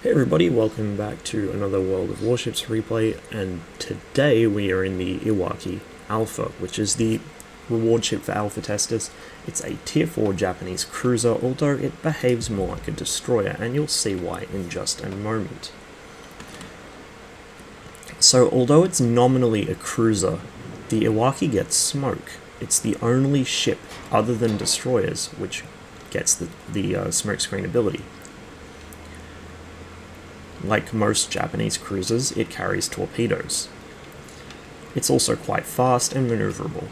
Hey everybody, welcome back to another World of Warships replay, and today we are in the Iwaki Alpha, which is the reward ship for alpha testers. It's a tier 4 Japanese cruiser, although it behaves more like a destroyer, and you'll see why in just a moment. So although it's nominally a cruiser, the Iwaki gets smoke. It's the only ship other than destroyers which gets the smokescreen ability. Like most Japanese cruisers, it carries torpedoes. It's also quite fast and maneuverable.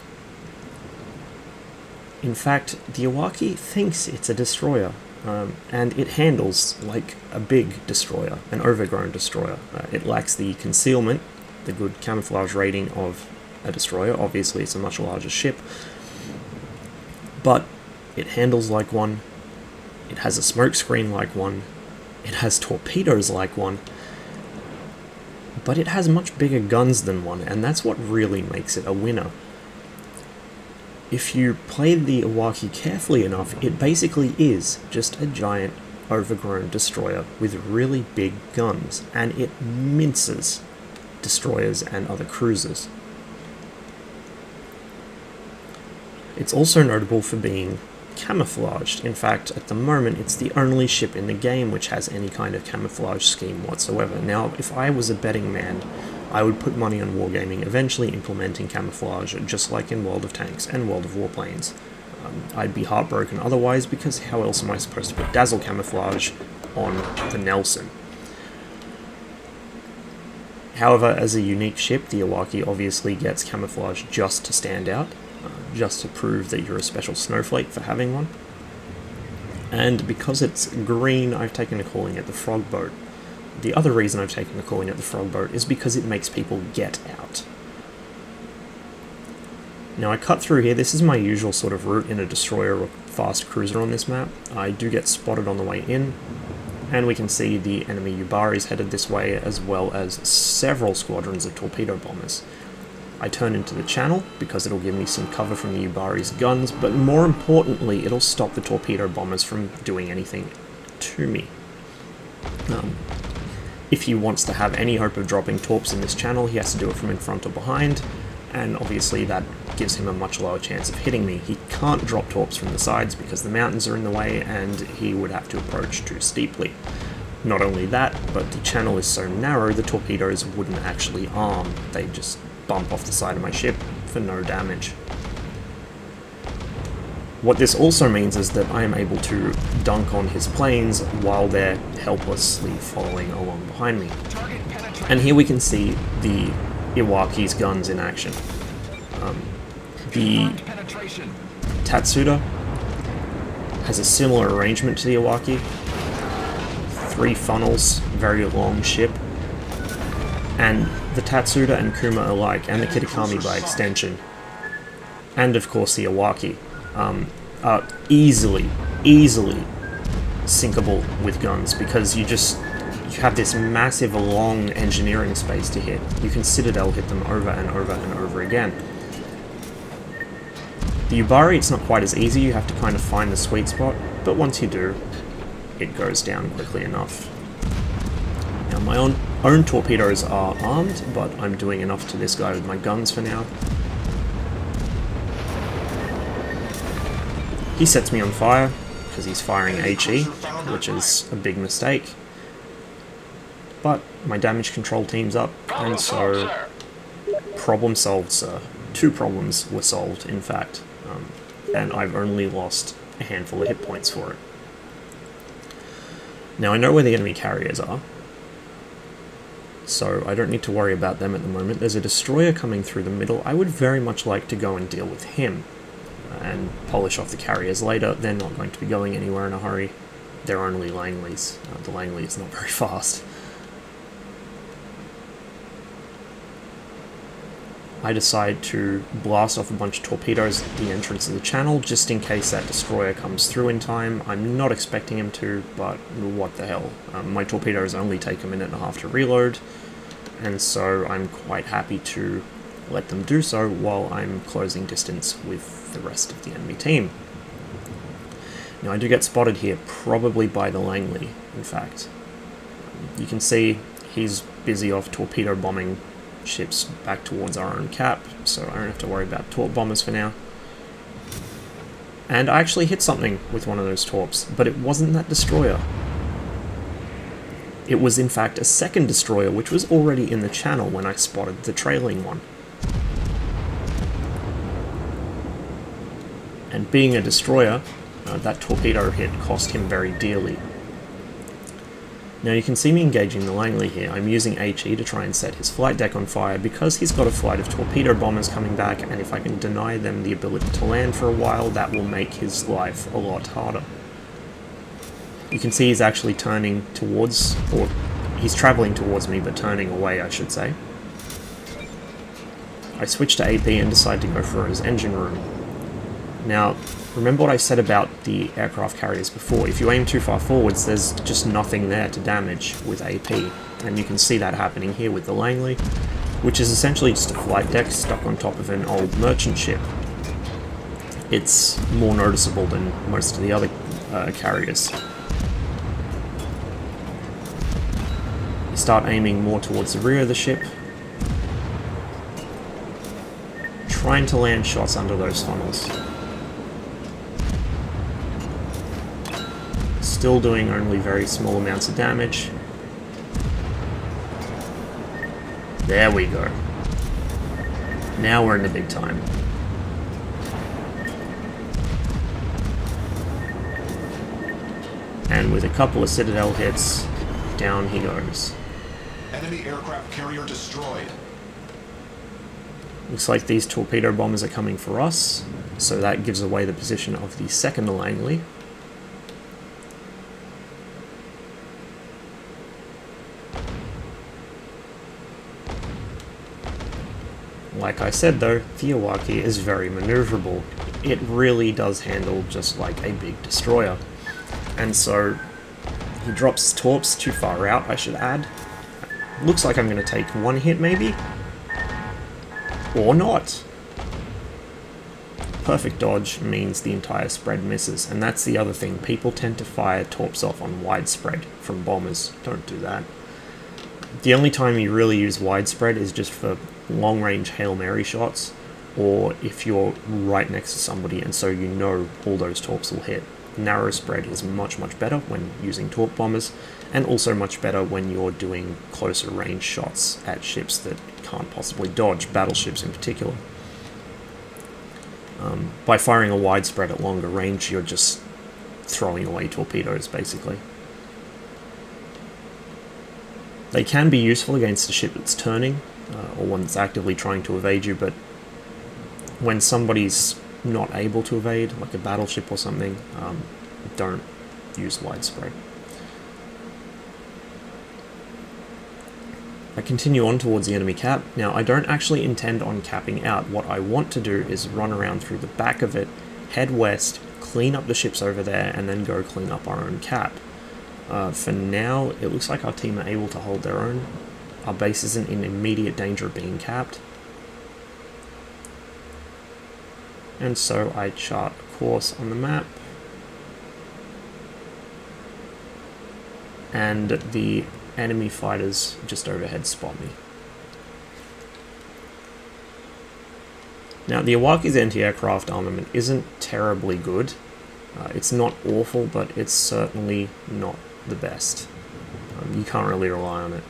In fact, the Iwaki thinks it's a destroyer, and it handles like a big destroyer, an overgrown destroyer. It lacks the concealment, the good camouflage rating of a destroyer. Obviously, it's a much larger ship, but it handles like one, it has a smokescreen like one, it has torpedoes like one, but it has much bigger guns than one, and that's what really makes it a winner. If you play the Iwaki carefully enough, it basically is just a giant overgrown destroyer with really big guns, and it minces destroyers and other cruisers. It's also notable for being camouflaged. In fact, at the moment, it's the only ship in the game which has any kind of camouflage scheme whatsoever. Now, if I was a betting man, I would put money on Wargaming eventually implementing camouflage, just like in World of Tanks and World of Warplanes. I'd be heartbroken otherwise, because how else am I supposed to put dazzle camouflage on the Nelson? However, as a unique ship, the Iwaki obviously gets camouflage just to stand out. Just to prove that you're a special snowflake for having one. And because it's green, I've taken a calling at the Frogboat. The other reason I've taken a calling at the Frogboat is because it makes people get out. Now I cut through here. This is my usual sort of route in a destroyer or fast cruiser on this map. I do get spotted on the way in, and we can see the enemy Yubaris headed this way, as well as several squadrons of torpedo bombers. I turn into the channel because it'll give me some cover from the Yubari's guns, but more importantly, it'll stop the torpedo bombers from doing anything to me. If he wants to have any hope of dropping torps in this channel, he has to do it from in front or behind, and obviously that gives him a much lower chance of hitting me. He can't drop torps from the sides because the mountains are in the way, and he would have to approach too steeply. Not only that, but the channel is so narrow, the torpedoes wouldn't actually arm. They just bump off the side of my ship for no damage. What this also means is that I am able to dunk on his planes while they're helplessly following along behind me. And here we can see the Iwaki's guns in action. The Tatsuda has a similar arrangement to the Iwaki. 3 funnels, very long ship, and the Tatsuda and Kuma alike, and the Kitakami by extension, and of course the Iwaki, are easily sinkable with guns, because you have this massive long engineering space to hit. You can Citadel hit them over and over and over again. The Yubari, it's not quite as easy. You have to kind of find the sweet spot, but once you do, it goes down quickly enough. Now my own torpedoes are armed, but I'm doing enough to this guy with my guns for now. He sets me on fire because he's firing HE, which is a big mistake. But my damage control team's up, and so problem solved, sir. 2 problems were solved, in fact, and I've only lost a handful of hit points for it. Now I know where the enemy carriers are, so I don't need to worry about them at the moment. There's a destroyer coming through the middle. I would very much like to go and deal with him and polish off the carriers later. They're not going to be going anywhere in a hurry. They're only Langleys. The Langley is not very fast. I decide to blast off a bunch of torpedoes at the entrance of the channel, just in case that destroyer comes through in time. I'm not expecting him to, but what the hell. My torpedoes only take a minute and a half to reload, and so I'm quite happy to let them do so while I'm closing distance with the rest of the enemy team. Now I do get spotted here, probably by the Langley, in fact. You can see he's busy off torpedo bombing ships back towards our own cap, so I don't have to worry about torp bombers for now. And I actually hit something with one of those torps, but it wasn't that destroyer. It was in fact a second destroyer, which was already in the channel when I spotted the trailing one. And being a destroyer, that torpedo hit cost him very dearly. Now you can see me engaging the Langley here. I'm using HE to try and set his flight deck on fire because he's got a flight of torpedo bombers coming back, and if I can deny them the ability to land for a while, that will make his life a lot harder. You can see he's actually turning towards, or he's travelling towards me, but turning away, I should say. I switch to AP and decide to go for his engine room. Now, remember what I said about the aircraft carriers before. If you aim too far forwards, there's just nothing there to damage with AP. And you can see that happening here with the Langley, which is essentially just a flight deck stuck on top of an old merchant ship. It's more noticeable than most of the other carriers. You start aiming more towards the rear of the ship, trying to land shots under those funnels. Still doing only very small amounts of damage. There we go. Now we're in the big time. And with a couple of Citadel hits, down he goes. Enemy aircraft carrier destroyed. Looks like these torpedo bombers are coming for us, so that gives away the position of the second Langley. Like I said though, the Iwaki is very maneuverable. It really does handle just like a big destroyer. And so he drops torps too far out, I should add. Looks like I'm going to take one hit maybe? Or not. Perfect dodge means the entire spread misses, and that's the other thing. People tend to fire torps off on widespread from bombers. Don't do that. The only time you really use widespread is just for long-range Hail Mary shots, or if you're right next to somebody and so you know all those torps will hit. Narrow spread is much better when using torp bombers, and also much better when you're doing closer range shots at ships that can't possibly dodge, battleships in particular. By firing a widespread at longer range, you're just throwing away torpedoes, basically. They can be useful against a ship that's turning, or one that's actively trying to evade you, but when somebody's not able to evade, like a battleship or something, don't use widespread. I continue on towards the enemy cap. Now, I don't actually intend on capping out. What I want to do is run around through the back of it, head west, clean up the ships over there, and then go clean up our own cap. For now, it looks like our team are able to hold their own. Our base isn't in immediate danger of being capped. And so I chart a course on the map. And the enemy fighters just overhead spot me. Now, the Iwaki's anti-aircraft armament isn't terribly good. It's not awful, but it's certainly not the best. You can't really rely on it.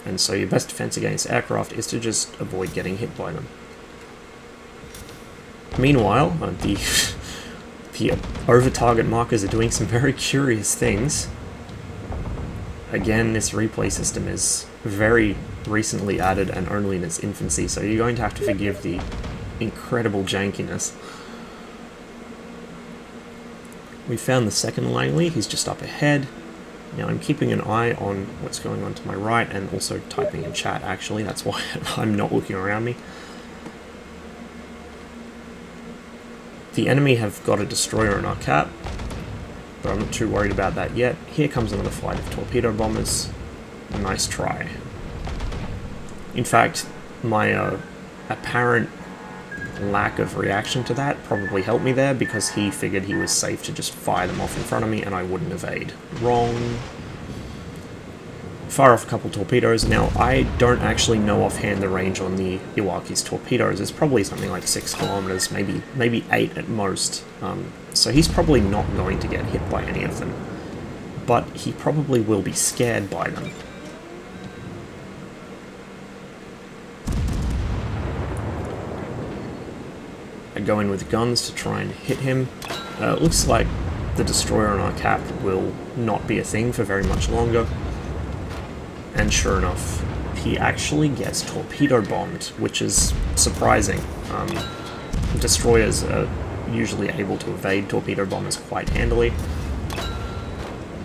And so your best defense against aircraft is to just avoid getting hit by them. Meanwhile, the over-target markers are doing some very curious things. Again, this replay system is very recently added and only in its infancy, so you're going to have to forgive the incredible jankiness. We found the second Langley, he's just up ahead. Now I'm keeping an eye on what's going on to my right and also typing in chat, actually, that's why I'm not looking around me. The enemy have got a destroyer in our cap, but I'm not too worried about that yet. Here comes another flight of torpedo bombers. Nice try. In fact, my apparent lack of reaction to that probably helped me there, because he figured he was safe to just fire them off in front of me and I wouldn't evade. Wrong. fire off a couple torpedoes. Now, I don't actually know offhand the range on the Iwaki's torpedoes. It's probably something like 6 kilometers, maybe 8 at most. So he's probably not going to get hit by any of them. But he probably will be scared by them. I go in with guns to try and hit him. It looks like the destroyer on our cap will not be a thing for very much longer. And sure enough, he actually gets torpedo bombed, which is surprising. Destroyers are usually able to evade torpedo bombers quite handily,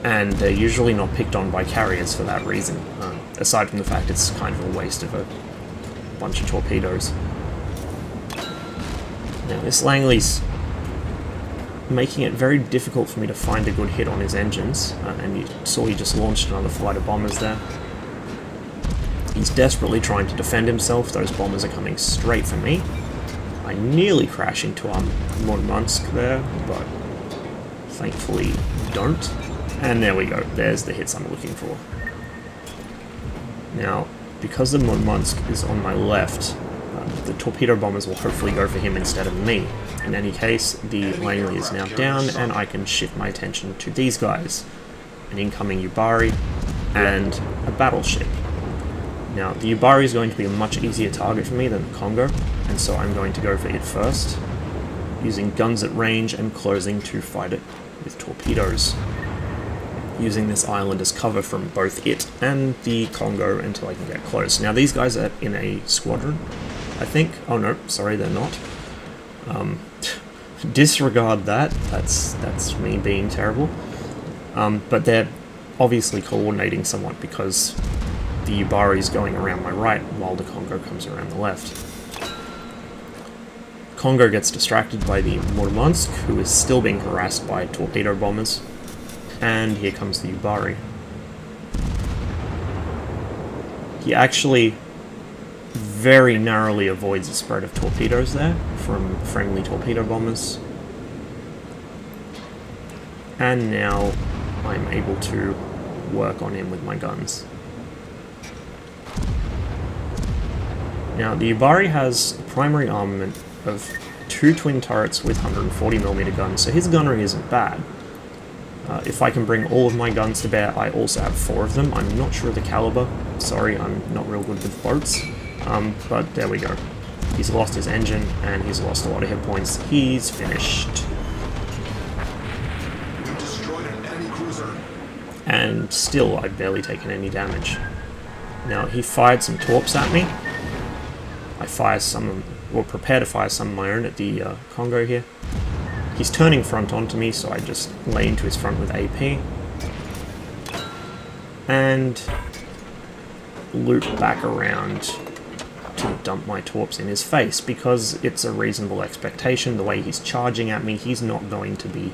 and they're usually not picked on by carriers for that reason, aside from the fact it's kind of a waste of a bunch of torpedoes. Now, this Langley's making it very difficult for me to find a good hit on his engines, and you saw he just launched another flight of bombers there. He's desperately trying to defend himself. Those bombers are coming straight for me. I nearly crash into Murmansk there, but thankfully don't. And there we go. There's the hits I'm looking for. Now, because the Murmansk is on my left, the torpedo bombers will hopefully go for him instead of me. In any case, the Langley is now down, and I can shift my attention to these guys. An incoming Yubari and a battleship. Now, the Yubari is going to be a much easier target for me than the Congo, and so I'm going to go for it first, using guns at range and closing to fight it with torpedoes, using this island as cover from both it and the Congo until I can get close. Now, these guys are in a squadron, I think. Oh no, sorry, they're not. Disregard that. That's me being terrible. But they're obviously coordinating somewhat because the Yubari is going around my right while the Congo comes around the left. Congo gets distracted by the Murmansk, who is still being harassed by torpedo bombers. And here comes the Yubari. He actually very narrowly avoids a spread of torpedoes there from friendly torpedo bombers. And now I'm able to work on him with my guns. Now, the Yubari has a primary armament of 2 twin turrets with 140mm guns, so his gunnery isn't bad. If I can bring all of my guns to bear, I also have 4 of them. I'm not sure of the caliber. Sorry, I'm not real good with boats. But there we go. He's lost his engine, and he's lost a lot of hit points. He's finished. We destroyed an enemy cruiser. And still, I've barely taken any damage. Now, he fired some torps at me. I fire some, or prepare to fire some of my own at the Congo here. He's turning front onto me, so I just lay into his front with AP. And loop back around to dump my torps in his face, because it's a reasonable expectation. The way he's charging at me, he's not going to be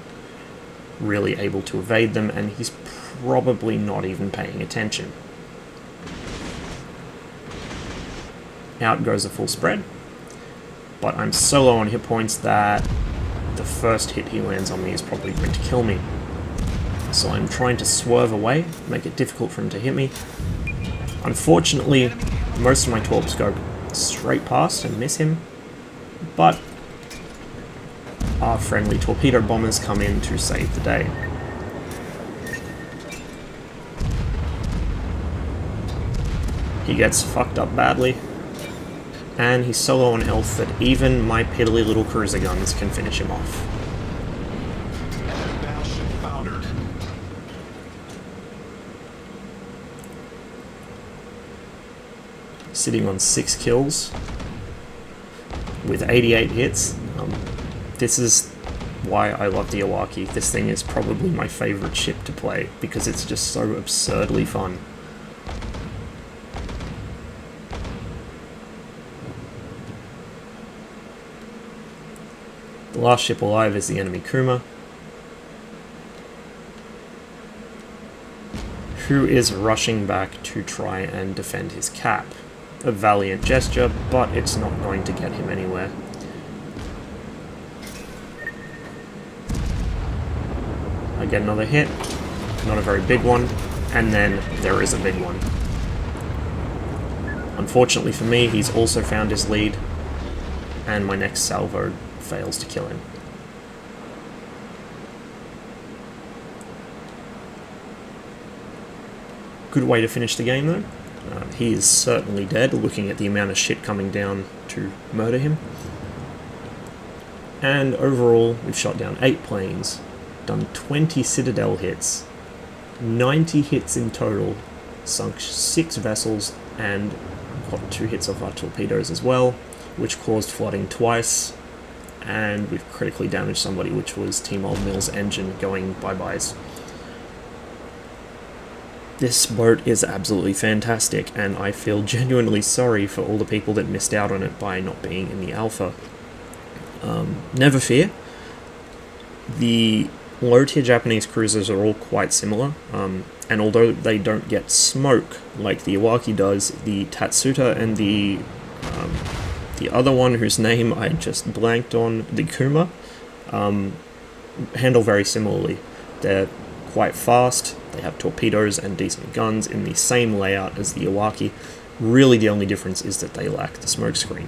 really able to evade them, and he's probably not even paying attention. Out goes a full spread, but I'm so low on hit points that the first hit he lands on me is probably going to kill me. So I'm trying to swerve away, make it difficult for him to hit me. Unfortunately, most of my torps go straight past and miss him, but our friendly torpedo bombers come in to save the day. He gets fucked up badly, and he's so low on health that even my piddly little cruiser guns can finish him off. Enemy battleship foundered. Sitting on 6 kills with 88 hits. This is why I love the Iwaki. This thing is probably my favorite ship to play because it's just so absurdly fun. The last ship alive is the enemy Kuma, who is rushing back to try and defend his cap. A valiant gesture, but it's not going to get him anywhere. I get another hit, not a very big one, And then there is a big one. Unfortunately for me, he's also found his lead, and my next salvo fails to kill him. Good way to finish the game though. He is certainly dead, looking at the amount of shit coming down to murder him. And overall, we've shot down 8 planes, done 20 Citadel hits, 90 hits in total, sunk 6 vessels, and got 2 hits off our torpedoes as well, which caused flooding twice, and we've critically damaged somebody, which was Team Old Mill's engine going bye-byes. This boat is absolutely fantastic, and I feel genuinely sorry for all the people that missed out on it by not being in the alpha. Never fear. The low-tier Japanese cruisers are all quite similar, and although they don't get smoke like the Iwaki does, the Tatsuta and the other one whose name I just blanked on, the Kuma, handle very similarly. They're quite fast, they have torpedoes and decent guns in the same layout as the Iwaki. Really the only difference is that they lack the smokescreen.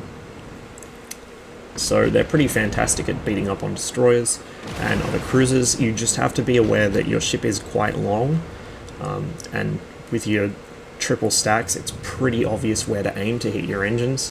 So they're pretty fantastic at beating up on destroyers and other cruisers. You just have to be aware that your ship is quite long, and with your triple stacks it's pretty obvious where to aim to hit your engines.